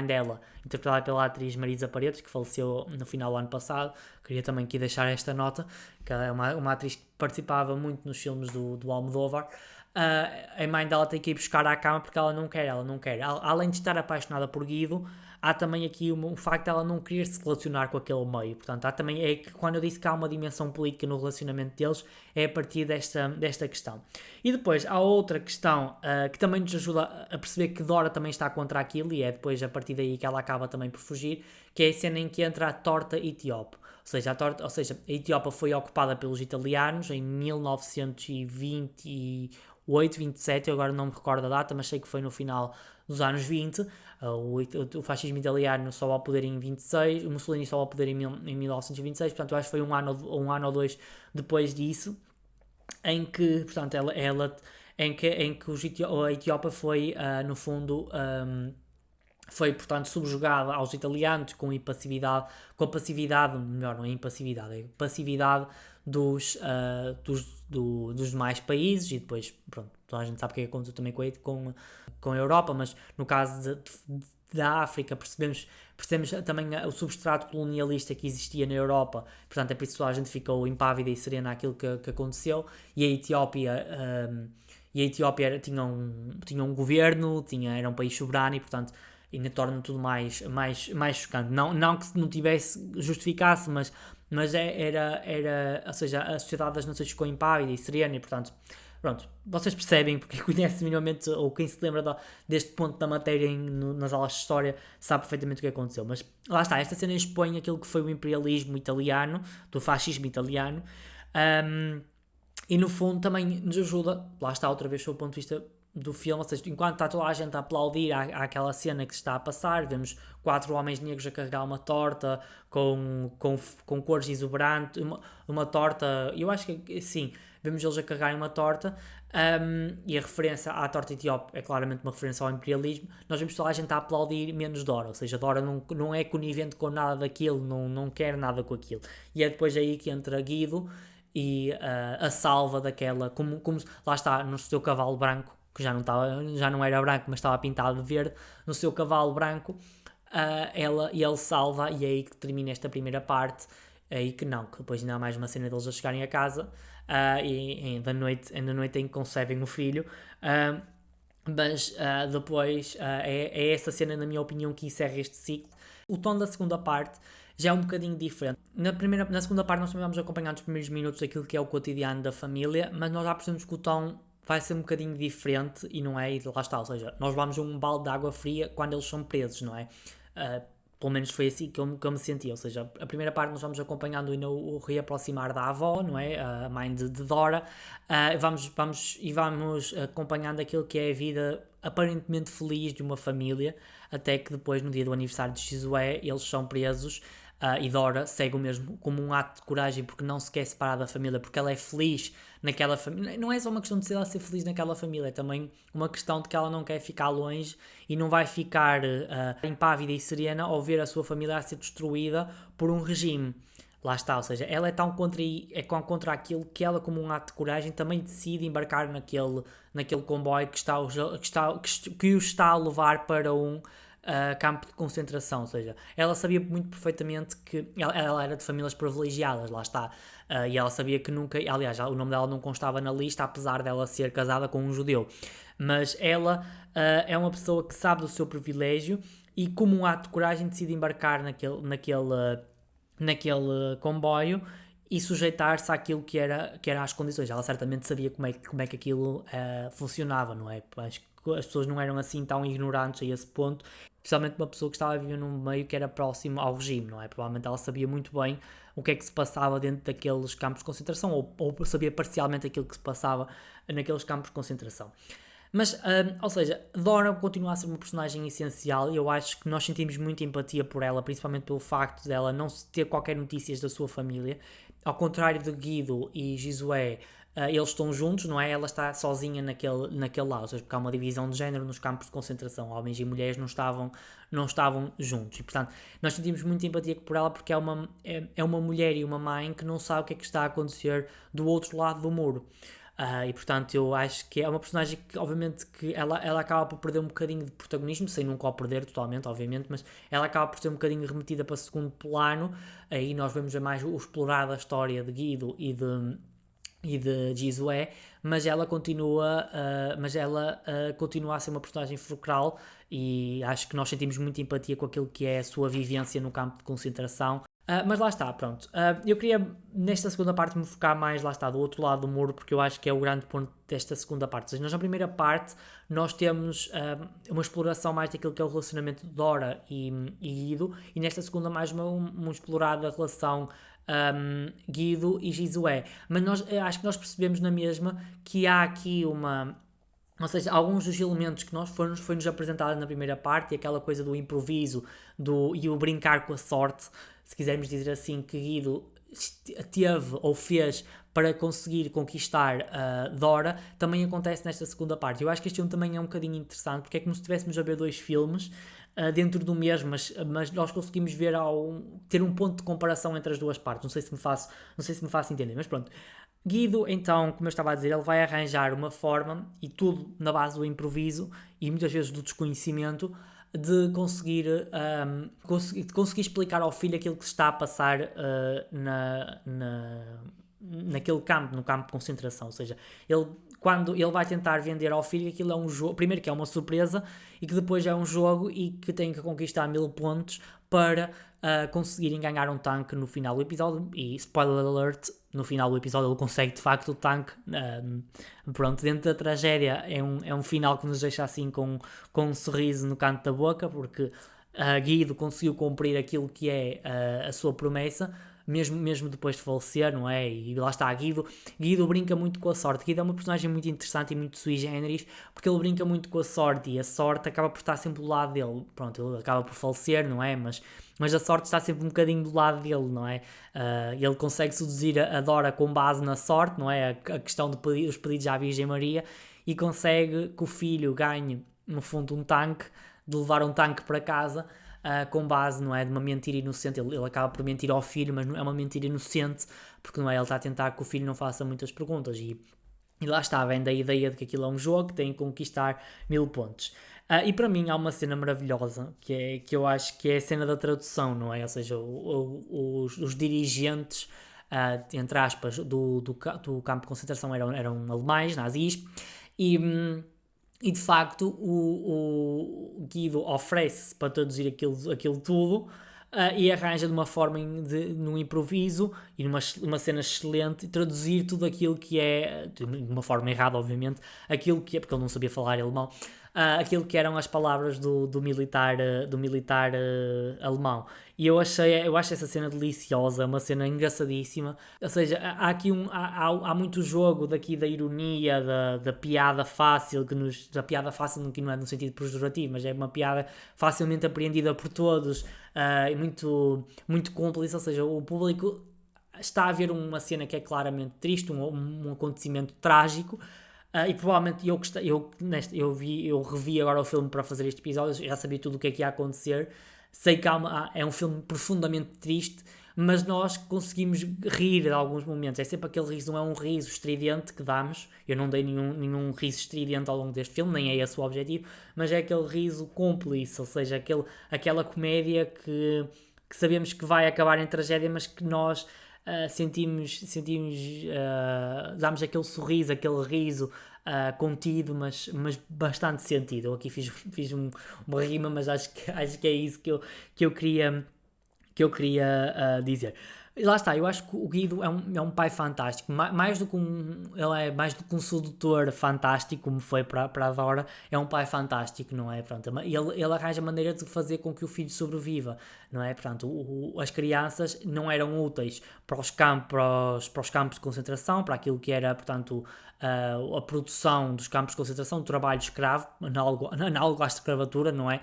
dela, interpretada pela atriz Marisa Paredes, que faleceu no final do ano passado, queria também aqui deixar esta nota, que ela é uma atriz que participava muito nos filmes do Almodóvar. A mãe dela tem que ir buscar à cama porque ela não quer. Além de estar apaixonada por Guido, há também aqui o facto de ela não querer se relacionar com aquele meio. Portanto, há também, é que quando eu disse que há uma dimensão política no relacionamento deles, é a partir desta questão. E depois há outra questão que também nos ajuda a perceber que Dora também está contra aquilo, e é depois a partir daí que ela acaba também por fugir, que é a cena em que entra a torta etíope. Ou seja, a Etiópia foi ocupada pelos italianos em 1928, 27, eu agora não me recordo a data, mas sei que foi no final dos anos 20. O fascismo italiano só ao poder em 26, o Mussolini só ao poder em 1926, portanto eu acho que foi um ano ou dois depois disso, em que, portanto, em que a Etiópia foi, no fundo, foi, portanto, subjugada aos italianos com a passividade, melhor, não é impassividade, é passividade dos demais países, e depois, pronto, toda a gente sabe o que aconteceu também com a Europa, mas no caso da África percebemos também o substrato colonialista que existia na Europa, portanto é por isso que toda a gente ficou impávida e serena àquilo que aconteceu, e a Etiópia tinha um governo, era um país soberano, e portanto ainda torna tudo mais chocante. Não que não tivesse, justificasse, mas era, ou seja, a Sociedade das Nações ficou impávida e serena, e portanto, pronto, vocês percebem, porque conhecem minimamente, ou quem se lembra deste ponto da matéria nas aulas de História, sabe perfeitamente o que aconteceu. Mas lá está, esta cena expõe aquilo que foi o imperialismo italiano, do fascismo italiano, e no fundo também nos ajuda, lá está outra vez, sob o ponto de vista do filme, ou seja, enquanto está toda a gente a aplaudir àquela cena que se está a passar, vemos 4 homens negros a carregar uma torta com cores exuberantes, uma torta, eu acho que sim, vemos eles a carregarem uma torta, e a referência à torta etíope é claramente uma referência ao imperialismo. Nós vemos toda a gente a aplaudir, menos Dora, ou seja, Dora não é conivente com nada daquilo, não quer nada com aquilo, e é depois aí que entra Guido e a salva daquela, como lá está, no seu cavalo branco, que já não era branco, mas estava pintado de verde, no seu cavalo branco, ele salva, e é aí que termina esta primeira parte, aí que depois ainda há mais uma cena deles a chegarem a casa, e da noite em que concebem o filho, mas depois é essa cena, na minha opinião, que encerra este ciclo. O tom da segunda parte já é um bocadinho diferente. Na segunda parte nós também vamos acompanhar nos primeiros minutos aquilo que é o cotidiano da família, mas nós já percebemos que o tom vai ser um bocadinho diferente, e não é, e lá está, ou seja, nós vamos a um balde de água fria quando eles são presos, não é? Pelo menos foi assim que eu me senti, ou seja, a primeira parte nós vamos acompanhando o reaproximar da avó, não é? A mãe de Dora, vamos acompanhando aquilo que é a vida aparentemente feliz de uma família, até que depois, no dia do aniversário de Josué, eles são presos. E Dora segue o mesmo como um ato de coragem, porque não se quer separar da família, porque ela é feliz naquela família. Não é só uma questão de ela ser feliz naquela família, é também uma questão de que ela não quer ficar longe e não vai ficar impávida e serena ao ver a sua família a ser destruída por um regime. Lá está, ou seja, ela é tão contra aquilo que ela, como um ato de coragem, também decide embarcar naquele comboio que o está a levar para um campo de concentração. Ou seja, ela sabia muito perfeitamente que ela era de famílias privilegiadas, lá está, e ela sabia que nunca, aliás, o nome dela não constava na lista, apesar dela ser casada com um judeu, mas ela é uma pessoa que sabe do seu privilégio, e como um ato de coragem decide embarcar naquele comboio e sujeitar-se àquilo que era as condições. Ela certamente sabia como é que aquilo funcionava, não é? Acho que as pessoas não eram assim tão ignorantes a esse ponto, especialmente uma pessoa que estava a viver num meio que era próximo ao regime, não é? Provavelmente ela sabia muito bem o que é que se passava dentro daqueles campos de concentração, ou sabia parcialmente aquilo que se passava naqueles campos de concentração. Mas, ou seja, Dora continua a ser uma personagem essencial, e eu acho que nós sentimos muita empatia por ela, principalmente pelo facto dela não ter qualquer notícias da sua família. Ao contrário de Guido e Josué, eles estão juntos, não é? Ela está sozinha naquele lado, ou seja, porque há uma divisão de género nos campos de concentração, homens e mulheres não estavam juntos, e portanto nós sentimos muita empatia por ela, porque é uma mulher e uma mãe que não sabe o que é que está a acontecer do outro lado do muro. E portanto eu acho que é uma personagem que, obviamente, que ela acaba por perder um bocadinho de protagonismo, sem nunca o perder totalmente, obviamente, mas ela acaba por ser um bocadinho remetida para segundo plano. Aí nós vemos mais o explorar da história de Guido e e de Jisoo, mas ela continua a ser uma personagem fulcral e acho que nós sentimos muita empatia com aquilo que é a sua vivência no campo de concentração. Mas lá está, pronto. Eu queria, nesta segunda parte, me focar mais, lá está, do outro lado do muro, porque eu acho que é o grande ponto desta segunda parte. Ou seja, nós na primeira parte, nós temos uma exploração mais daquilo que é o relacionamento de Dora e Guido, e nesta segunda mais uma explorada relação Guido e Jisoo. Mas acho que nós percebemos na mesma que há aqui uma... Ou seja, alguns dos elementos que foi-nos apresentado na primeira parte, aquela coisa do improviso e o brincar com a sorte, se quisermos dizer assim, que Guido teve ou fez para conseguir conquistar Dora, também acontece nesta segunda parte. Eu acho que este filme também é um bocadinho interessante, porque é como se estivéssemos a ver dois filmes dentro do mesmo, mas nós conseguimos ter um ponto de comparação entre as duas partes. Não sei se me faço entender, mas pronto. Guido, então, como eu estava a dizer, ele vai arranjar uma forma, e tudo na base do improviso e muitas vezes do desconhecimento, de conseguir explicar ao filho aquilo que se está a passar naquele campo, no campo de concentração. Ou seja, quando ele vai tentar vender ao filho, aquilo é um jogo, primeiro que é uma surpresa e que depois é um jogo e que tem que conquistar 1000 pontos para conseguirem ganhar um tanque no final do episódio. E spoiler alert, no final do episódio ele consegue de facto o tanque. Pronto, dentro da tragédia é um final que nos deixa assim com um sorriso no canto da boca, porque Guido conseguiu cumprir aquilo que é a sua promessa, mesmo depois de falecer, não é? E lá está, Guido brinca muito com a sorte. Guido é uma personagem muito interessante e muito sui generis, porque ele brinca muito com a sorte, e a sorte acaba por estar sempre do lado dele. Pronto, ele acaba por falecer, não é? Mas a sorte está sempre um bocadinho do lado dele, não é? Ele consegue seduzir a Dora com base na sorte, não é? A questão dos pedidos à Virgem Maria, e consegue que o filho ganhe, no fundo, de levar um tanque para casa, com base, não é, de uma mentira inocente. Ele acaba por mentir ao filho, mas não é uma mentira inocente, porque não é, ele está a tentar que o filho não faça muitas perguntas, e lá está, vem da ideia de que aquilo é um jogo que tem que conquistar 1000 pontos. E para mim há uma cena maravilhosa, que eu acho que é a cena da tradução, não é? Ou seja, os dirigentes, entre aspas, do campo de concentração eram alemães, nazis, e de facto o Guido oferece para traduzir aquilo tudo, e arranja de uma forma, num improviso e numa cena excelente, traduzir tudo aquilo que é, de uma forma errada obviamente, aquilo que é, porque ele não sabia falar alemão, aquilo que eram as palavras do militar alemão. E eu acho essa cena deliciosa, uma cena engraçadíssima. Ou seja, há muito jogo daqui da ironia, da piada fácil, da piada fácil que não é no sentido pejorativo, mas é uma piada facilmente apreendida por todos, e muito, muito cúmplice. Ou seja, o público está a ver uma cena que é claramente triste, um acontecimento trágico. E provavelmente eu revi agora o filme para fazer este episódio, já sabia tudo o que é que ia acontecer. Sei que é um filme profundamente triste, mas nós conseguimos rir de alguns momentos. É sempre aquele riso, não é um riso estridente que damos. Eu não dei nenhum riso estridente ao longo deste filme, nem é esse o objetivo, mas é aquele riso cúmplice, ou seja, aquela comédia que sabemos que vai acabar em tragédia, mas que nós damos aquele sorriso, aquele riso contido, mas bastante sentido. Eu aqui fiz uma rima, mas acho que é isso que eu queria dizer. E lá está, eu acho que o Guido é um pai fantástico, ele é mais do que um sedutor fantástico, como foi para a Dora. É um pai fantástico, não é? Pronto, ele arranja maneira de fazer com que o filho sobreviva, não é? Portanto, as crianças não eram úteis para os campos de concentração, para aquilo que era, portanto, a produção dos campos de concentração, o trabalho escravo, análogo à escravatura, não é?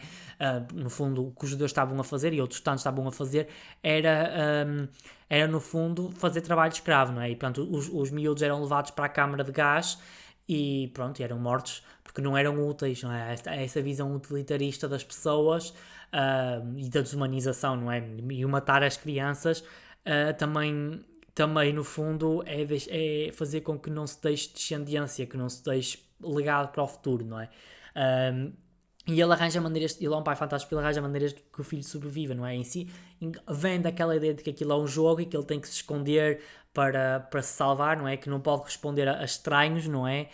No fundo, o que os judeus estavam a fazer e outros tantos estavam a fazer era no fundo fazer trabalho escravo, não é? E portanto os miúdos eram levados para a câmara de gás e pronto, eram mortos porque não eram úteis, não é? Essa visão utilitarista das pessoas, e da desumanização, não é? E o matar as crianças, também no fundo é fazer com que não se deixe descendência, que não se deixe legado para o futuro, não é? E ele arranja maneiras, ele é um pai fantástico, ele arranja maneiras de que o filho sobreviva, não é? Em si, vem daquela ideia de que aquilo é um jogo e que ele tem que se esconder para se salvar, não é? Que não pode responder a estranhos, não é?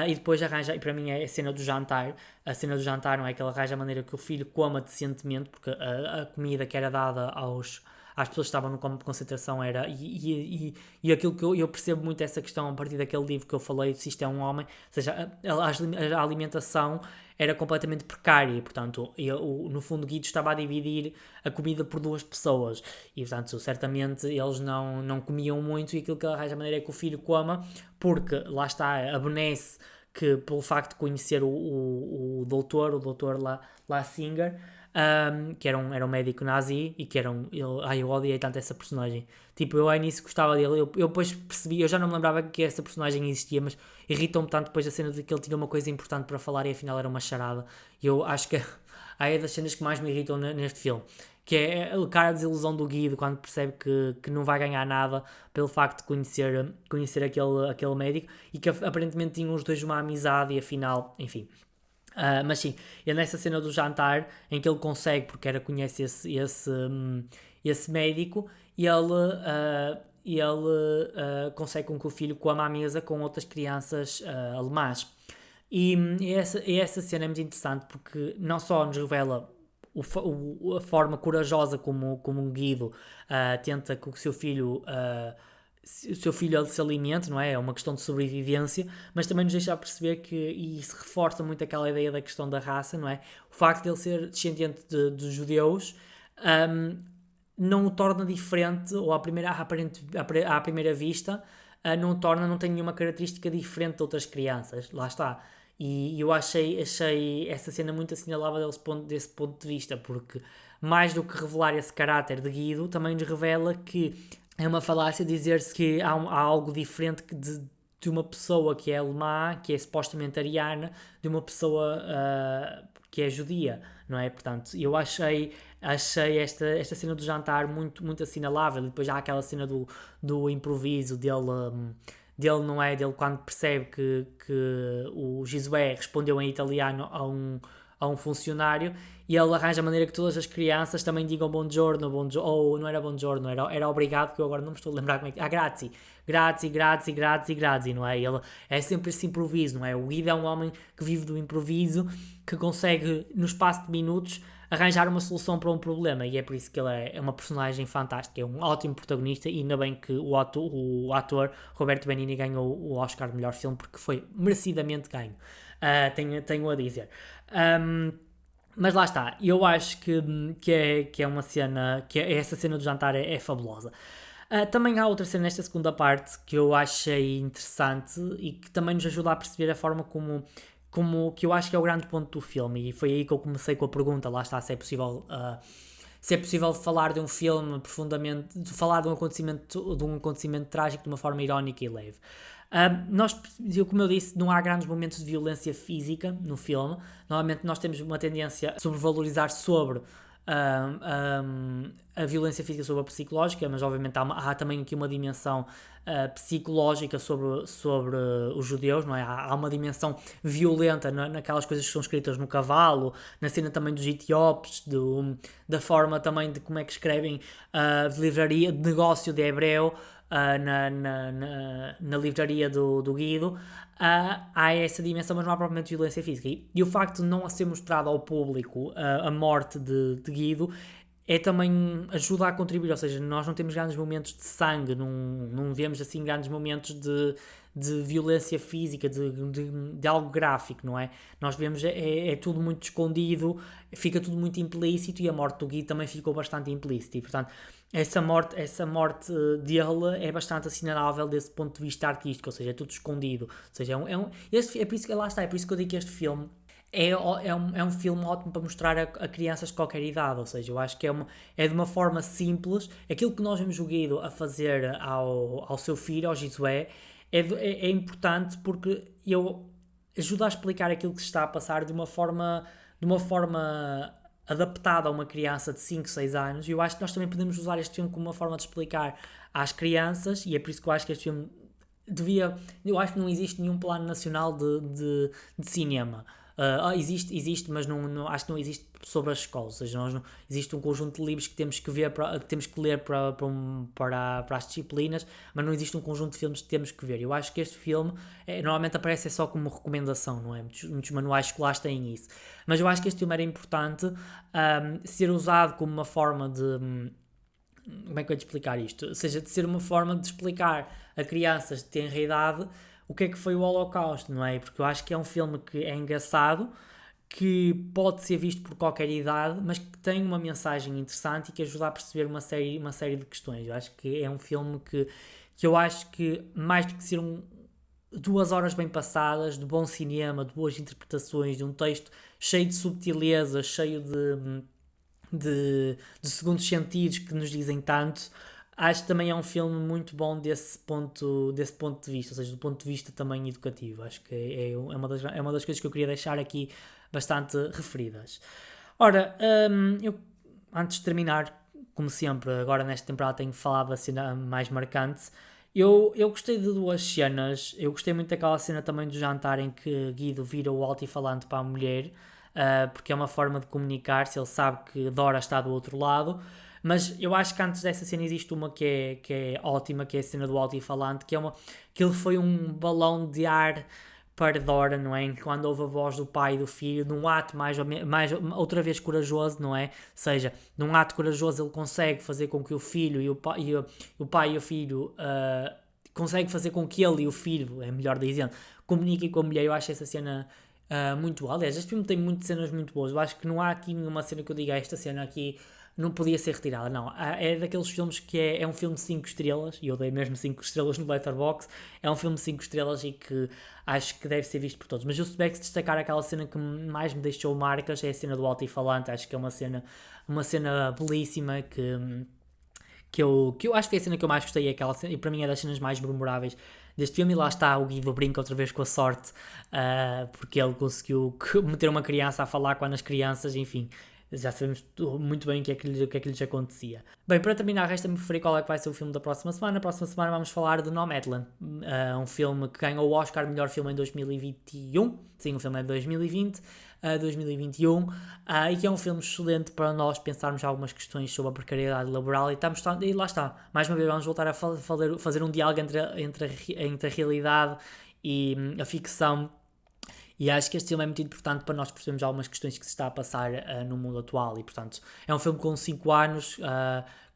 E depois arranja, e para mim é a cena do jantar, não é? Que ele arranja a maneira que o filho coma decentemente, porque a comida que era dada às pessoas que estavam no campo de concentração era, e aquilo que eu percebo muito essa questão a partir daquele livro que eu falei, se isto é um homem, ou seja, a alimentação era completamente precária, e portanto, no fundo Guido estava a dividir a comida por duas pessoas, e portanto, certamente eles não comiam muito, e aquilo que ele arranja a maneira é que o filho coma, porque lá está, abonece que pelo facto de conhecer o doutor, La Singer, que era um médico nazi e que eu odiei tanto essa personagem. Tipo, eu ao início gostava dele, eu depois percebi, eu já não me lembrava que essa personagem existia, mas irritou-me tanto depois a cena de que ele tinha uma coisa importante para falar e afinal era uma charada. E eu acho que é das cenas que mais me irritam neste filme. Que é a cara de desilusão do Guido quando percebe que não vai ganhar nada pelo facto de conhecer aquele médico e que aparentemente tinham os dois uma amizade e afinal, enfim. Mas sim, é nessa cena do jantar em que ele consegue, porque conhece esse médico, e ele consegue com que o filho coma à mesa com outras crianças alemãs. E essa cena é muito interessante porque não só nos revela a forma corajosa como um Guido tenta que o seu filho se alimente, não é? É uma questão de sobrevivência, mas também nos deixa perceber e se reforça muito aquela ideia da questão da raça, não é? O facto de ele ser descendente de judeus não o torna diferente, ou à primeira vista, não tem nenhuma característica diferente de outras crianças, lá está. E eu achei essa cena muito assinalável desse ponto de vista, porque mais do que revelar esse caráter de Guido, também nos revela que é uma falácia dizer-se que há algo diferente de uma pessoa que é alemã, que é supostamente ariana, de uma pessoa que é judia, não é? Portanto, eu achei esta cena do jantar muito, muito assinalável. E depois há aquela cena do improviso dele, não é? Dele quando percebe que o Gisué respondeu em italiano a um funcionário, e ele arranja a maneira que todas as crianças também digam buongiorno, ou não era buongiorno, era obrigado, que eu agora não me estou a lembrar como é que... grazie, não é? Ele é sempre esse improviso, não é? O Guido é um homem que vive do improviso, que consegue, no espaço de minutos, arranjar uma solução para um problema, e é por isso que ele é uma personagem fantástica, é um ótimo protagonista, e ainda bem que o ator Roberto Benigni ganhou o Oscar de melhor filme, porque foi merecidamente ganho, tenho a dizer. Mas lá está, eu acho que é uma cena, essa cena do jantar é fabulosa. Também há outra cena nesta segunda parte que eu achei interessante e que também nos ajuda a perceber a forma como que eu acho que é o grande ponto do filme, e foi aí que eu comecei com a pergunta, lá está, se é possível falar de um filme profundamente, de falar de um acontecimento trágico de uma forma irónica e leve. Como eu disse, não há grandes momentos de violência física no filme. Normalmente nós temos uma tendência a sobrevalorizar sobre a violência física sobre a psicológica, mas obviamente há também aqui uma dimensão psicológica sobre os judeus, não é? Há uma dimensão violenta naquelas coisas que são escritas no cavalo, na cena também dos etíopes, da forma também de como é que escrevem de livraria, de negócio de hebreu, na livraria do Guido. Há essa dimensão, mas não há propriamente violência física. E o facto de não ser mostrado ao público a morte de Guido também ajuda a contribuir, ou seja, nós não temos grandes momentos de sangue, não vemos assim grandes momentos de violência física, de algo gráfico, não é? Nós vemos, tudo muito escondido, fica tudo muito implícito, e a morte do Guido também ficou bastante implícita, e portanto essa morte dele é bastante assinalável desse ponto de vista artístico, ou seja, é tudo escondido, ou seja, é por isso que lá está, é por isso que eu digo que este filme é um filme ótimo para mostrar a crianças de qualquer idade, ou seja, eu acho que é de uma forma simples, aquilo que nós vemos o Guido a fazer ao seu filho, ao Gisué, é importante porque ajuda a explicar aquilo que se está a passar de uma forma adaptada a uma criança de 5, 6 anos, e eu acho que nós também podemos usar este filme como uma forma de explicar às crianças, e é por isso que eu acho que este filme eu acho que não existe nenhum plano nacional de cinema. Existe, mas acho que não existe sobre as escolas, ou seja, existe um conjunto de livros que temos que ver, que temos que ler para as disciplinas, mas não existe um conjunto de filmes que temos que ver. Eu acho que este filme normalmente aparece só como recomendação, não é? Muitos manuais escolares têm isso, mas eu acho que este filme era importante ser usado como uma forma de... Como é que eu ia te explicar isto? Ou seja, de ser uma forma de explicar a crianças de tenra idade o que é que foi o Holocausto, não é? Porque eu acho que é um filme que é engraçado, que pode ser visto por qualquer idade, mas que tem uma mensagem interessante e que ajuda a perceber uma série de questões. Eu acho que é um filme que eu acho que, mais do que ser 2 horas bem passadas, de bom cinema, de boas interpretações, de um texto cheio de subtileza, cheio de segundos sentidos que nos dizem tanto, acho que também é um filme muito bom desse ponto de vista, ou seja, do ponto de vista também educativo. Acho que é uma das coisas que eu queria deixar aqui bastante referidas. Ora, eu, antes de terminar, como sempre, agora nesta temporada tenho falado da cena mais marcante. Eu gostei de 2 cenas. Eu gostei muito daquela cena também do jantar em que Guido vira o altifalante para a mulher, porque é uma forma de comunicar, se ele sabe que Dora está do outro lado. Mas eu acho que antes dessa cena existe uma que é ótima, que é a cena do altifalante, que ele foi um balão de ar para Dora, não é? Quando ouve a voz do pai e do filho, num ato mais outra vez corajoso, não é? Ou seja, num ato corajoso ele consegue fazer com que o filho e o pai e o filho consegue fazer com que ele e o filho, é melhor dizendo, comuniquem com a mulher. Eu acho essa cena muito boa. Aliás, este filme tem muitas cenas muito boas. Eu acho que não há aqui nenhuma cena que eu diga esta cena aqui não podia ser retirada, não. É daqueles filmes que é um filme de 5 estrelas, e eu dei mesmo 5 estrelas no Letterboxd. É um filme de 5 estrelas e que acho que deve ser visto por todos. Mas eu se tiver que destacar aquela cena que mais me deixou marcas, é a cena do altifalante. Acho que é uma cena belíssima que eu acho que foi a cena que eu mais gostei, aquela cena, e para mim é das cenas mais memoráveis deste filme. E lá está, o Guido brinca outra vez com a sorte, porque ele conseguiu meter uma criança a falar com as crianças, enfim, já sabemos muito bem o que é que lhes acontecia. Bem, para terminar, resta-me referir qual é que vai ser o filme da próxima semana. Na próxima semana vamos falar de Nomadland, um filme que ganhou o Oscar Melhor Filme em 2021, sim, o filme é de 2020, 2021, e que é um filme excelente para nós pensarmos algumas questões sobre a precariedade laboral, e lá está, mais uma vez vamos voltar a fazer um diálogo entre a realidade e a ficção. E acho que este filme é muito importante para nós percebermos algumas questões que se está a passar no mundo atual. E, portanto, é um filme com 5 anos,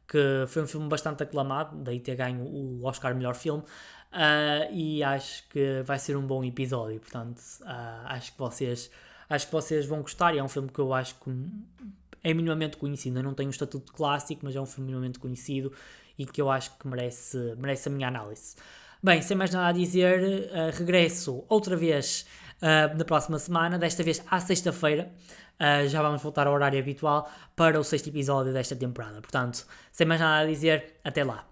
que foi um filme bastante aclamado, daí ter ganho o Oscar Melhor Filme. E acho que vai ser um bom episódio. Portanto, acho que vocês vão gostar. E é um filme que eu acho que é minimamente conhecido. Eu não tenho um estatuto de clássico, mas é um filme minimamente conhecido e que eu acho que merece a minha análise. Bem, sem mais nada a dizer, regresso outra vez na próxima semana, desta vez à sexta-feira. Já vamos voltar ao horário habitual para o 6º episódio desta temporada. Portanto, sem mais nada a dizer, até lá.